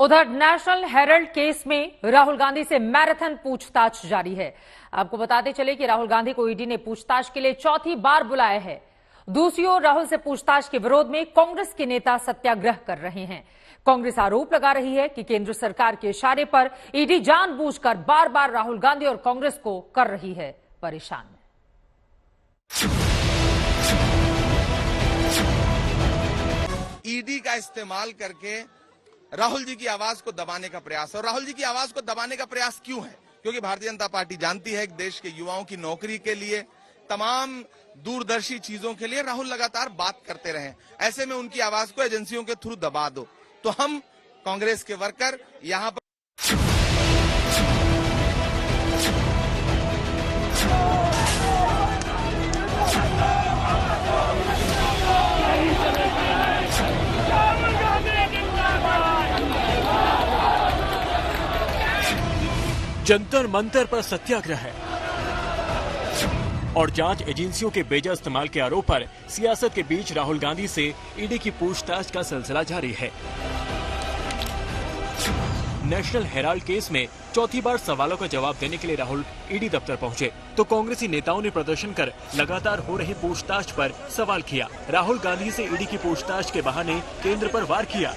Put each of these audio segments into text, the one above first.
उधर national Herald case में राहुल गांधी से मैराथन पूछताछ जारी है। आपको बताते चले कि राहुल गांधी को ईडी ने पूछताछ के लिए चौथी बार बुलाया है। दूसरी ओर राहुल से पूछताछ के विरोध में कांग्रेस के नेता सत्याग्रह कर रहे हैं। कांग्रेस आरोप लगा रही है कि केंद्र सरकार के इशारे पर ईडी जानबूझकर बार बार राहुल गांधी और कांग्रेस को कर रही है परेशान। ईडी का इस्तेमाल करके राहुल जी की आवाज को दबाने का प्रयास। और राहुल जी की आवाज को दबाने का प्रयास क्यों है? क्योंकि भारतीय जनता पार्टी जानती है कि देश के युवाओं की नौकरी के लिए, तमाम दूरदर्शी चीजों के लिए राहुल लगातार बात करते रहे। ऐसे में उनकी आवाज को एजेंसियों के थ्रू दबा दो। तो हम कांग्रेस के वर्कर यहां पर जंतर मंतर पर सत्याग्रह है और जांच एजेंसियों के बेजा इस्तेमाल के आरोप पर सियासत के बीच राहुल गांधी से ईडी की पूछताछ का सिलसिला जारी है। नेशनल हेराल्ड केस में चौथी बार सवालों का जवाब देने के लिए राहुल ईडी दफ्तर पहुंचे तो कांग्रेसी नेताओं ने प्रदर्शन कर लगातार हो रही पूछताछ पर सवाल किया। राहुल गांधी से ईडी की पूछताछ के बहाने केंद्र पर वार किया।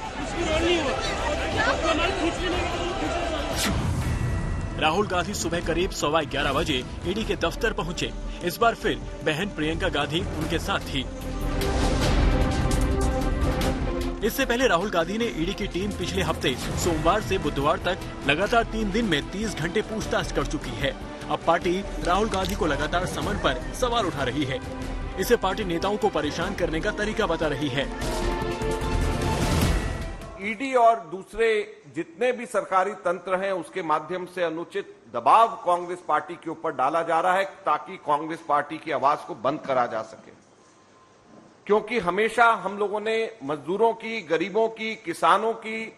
राहुल गांधी सुबह करीब 11:15 बजे ईडी के दफ्तर पहुंचे। इस बार फिर बहन प्रियंका गांधी उनके साथ थी। इससे पहले राहुल गांधी ने ईडी की टीम पिछले हफ्ते सोमवार से बुधवार तक लगातार 3 दिन में 30 घंटे पूछताछ कर चुकी है। अब पार्टी राहुल गांधी को लगातार समन पर सवाल उठा रही है। इसे पार्टी नेताओं को परेशान करने का तरीका बता रही है। ईडी और दूसरे जितने भी सरकारी तंत्र हैं उसके माध्यम से अनुचित दबाव कांग्रेस पार्टी के ऊपर डाला जा रहा है ताकि कांग्रेस पार्टी की आवाज को बंद करा जा सके। क्योंकि हमेशा हम लोगों ने मजदूरों की, गरीबों की, किसानों की,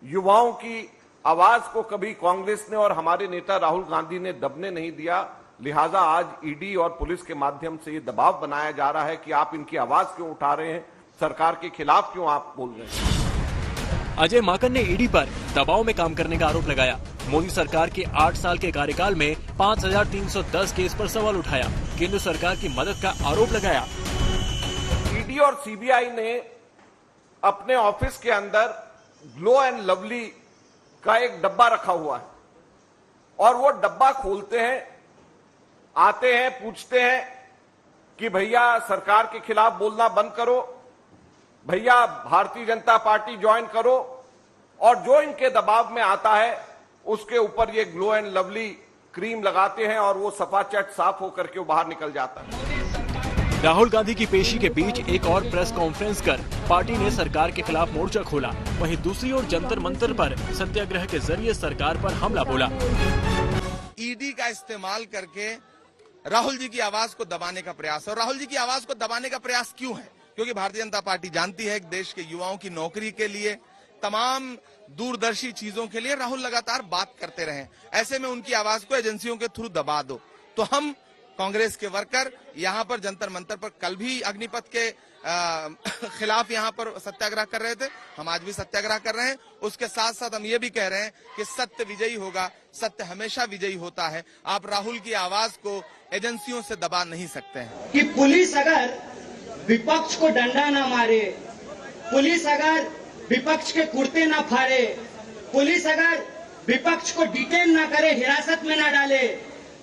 युवाओं की आवाज को कभी कांग्रेस ने और हमारे नेता राहुल गांधी ने दबने नहीं दिया। लिहाजा आज ईडी और पुलिस के माध्यम से ये दबाव बनाया जा रहा है कि आप इनकी आवाज क्यों उठा रहे हैं, सरकार के खिलाफ क्यों आप बोल रहे हैं। अजय माकन ने ईडी पर दबाव में काम करने का आरोप लगाया। मोदी सरकार के 8 साल के कार्यकाल में 5310 केस पर सवाल उठाया। केंद्र सरकार की मदद का आरोप लगाया। ईडी और सीबीआई ने अपने ऑफिस के अंदर ग्लो एंड लवली का एक डब्बा रखा हुआ है और वो डब्बा खोलते हैं, आते हैं, पूछते हैं कि भैया सरकार के खिलाफ बोलना बंद करो, भैया भारतीय जनता पार्टी ज्वाइन करो, और जो इनके दबाव में आता है उसके ऊपर ये ग्लो एंड लवली क्रीम लगाते हैं और वो सफाचट साफ होकर के बाहर निकल जाता है। राहुल गांधी की पेशी के बीच एक और प्रेस कॉन्फ्रेंस कर पार्टी ने सरकार के खिलाफ मोर्चा खोला। वहीं दूसरी ओर जंतर मंतर पर सत्याग्रह के जरिए सरकार पर हमला बोला। ईडी का इस्तेमाल करके राहुल जी की आवाज को दबाने का प्रयास। और राहुल जी की आवाज को दबाने का प्रयास क्यों है? क्योंकि भारतीय जनता पार्टी जानती है कि देश के युवाओं की नौकरी के लिए, तमाम दूरदर्शी चीजों के लिए राहुल लगातार बात करते रहे। ऐसे में उनकी आवाज को एजेंसियों के थ्रू दबा दो। तो हम कांग्रेस के वर्कर यहां पर जंतर मंतर पर कल भी अग्निपथ के खिलाफ यहां पर सत्याग्रह कर रहे थे, हम आज भी सत्याग्रह कर रहे हैं। उसके साथ साथ हम ये भी कह रहे हैं कि सत्य विजयी होगा, सत्य हमेशा विजयी होता है। आप राहुल की आवाज को एजेंसियों से दबा नहीं सकते हैं। कि पुलिस अगर विपक्ष को डंडा ना मारे, पुलिस अगर विपक्ष के कुर्ते ना फाड़े, पुलिस अगर विपक्ष को डिटेन ना करे, हिरासत में ना डाले,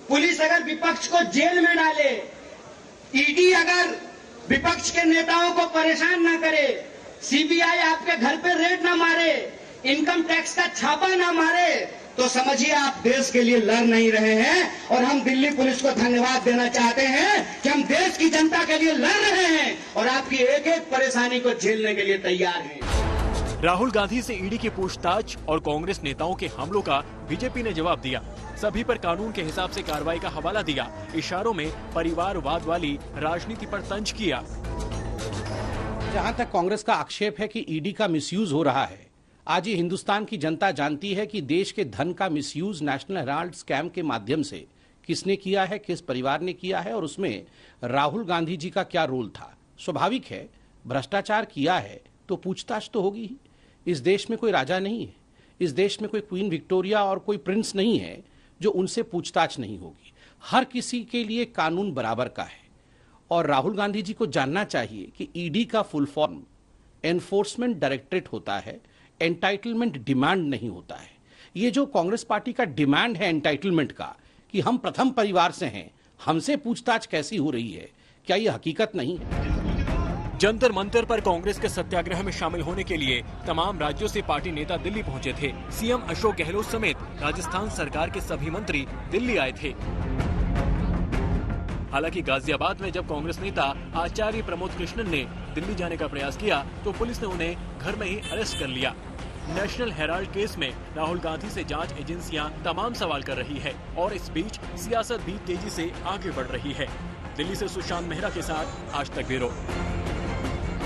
पुलिस अगर विपक्ष को जेल में डाले, ईडी अगर विपक्ष के नेताओं को परेशान ना करे, सीबीआई आपके घर पे रेड ना मारे, इनकम टैक्स का छापा ना मारे, तो समझिए आप देश के लिए लड़ नहीं रहे हैं। और हम दिल्ली पुलिस को धन्यवाद देना चाहते हैं कि हम देश की जनता के लिए लड़ रहे हैं और आपकी एक एक परेशानी को झेलने के लिए तैयार हैं। राहुल गांधी से ईडी की पूछताछ और कांग्रेस नेताओं के हमलों का बीजेपी ने जवाब दिया। सभी पर कानून के हिसाब से कार्रवाई का हवाला दिया। इशारों में परिवारवाद वाली राजनीति पर तंज किया। जहां तक कांग्रेस का आक्षेप है कि ईडी का मिसयूज हो रहा है, आज ये हिंदुस्तान की जनता जानती है कि देश के धन का मिसयूज नेशनल हेराल्ड स्कैम के माध्यम से किसने किया है, किस परिवार ने किया है और उसमें राहुल गांधी जी का क्या रोल था। स्वाभाविक है, भ्रष्टाचार किया है तो पूछताछ तो होगी ही। इस देश में कोई राजा नहीं है। इस देश में कोई क्वीन विक्टोरिया और कोई प्रिंस नहीं है जो उनसे पूछताछ नहीं होगी। हर किसी के लिए कानून बराबर का है और राहुल गांधी जी को जानना चाहिए कि ईडी का फुल फॉर्म एनफोर्समेंट डायरेक्टरेट होता है, एंटाइटलमेंट डिमांड नहीं होता है। ये जो कांग्रेस पार्टी का डिमांड है एंटाइटलमेंट का कि हम प्रथम परिवार से हैं, हमसे पूछताछ कैसी हो रही है, क्या ये हकीकत नहीं है? जंतर मंतर पर कांग्रेस के सत्याग्रह में शामिल होने के लिए तमाम राज्यों से पार्टी नेता दिल्ली पहुंचे थे। सीएम अशोक गहलोत समेत राजस्थान सरकार के सभी मंत्री दिल्ली आए थे। हालांकि गाजियाबाद में जब कांग्रेस नेता आचार्य प्रमोद कृष्णन ने दिल्ली जाने का प्रयास किया तो पुलिस ने उन्हें घर में ही अरेस्ट कर लिया। नेशनल हेराल्ड केस में राहुल गांधी से जांच एजेंसियां तमाम सवाल कर रही है और इस बीच सियासत भी तेजी से आगे बढ़ रही है। दिल्ली से सुशांत मेहरा के साथ आज तक ब्यूरो।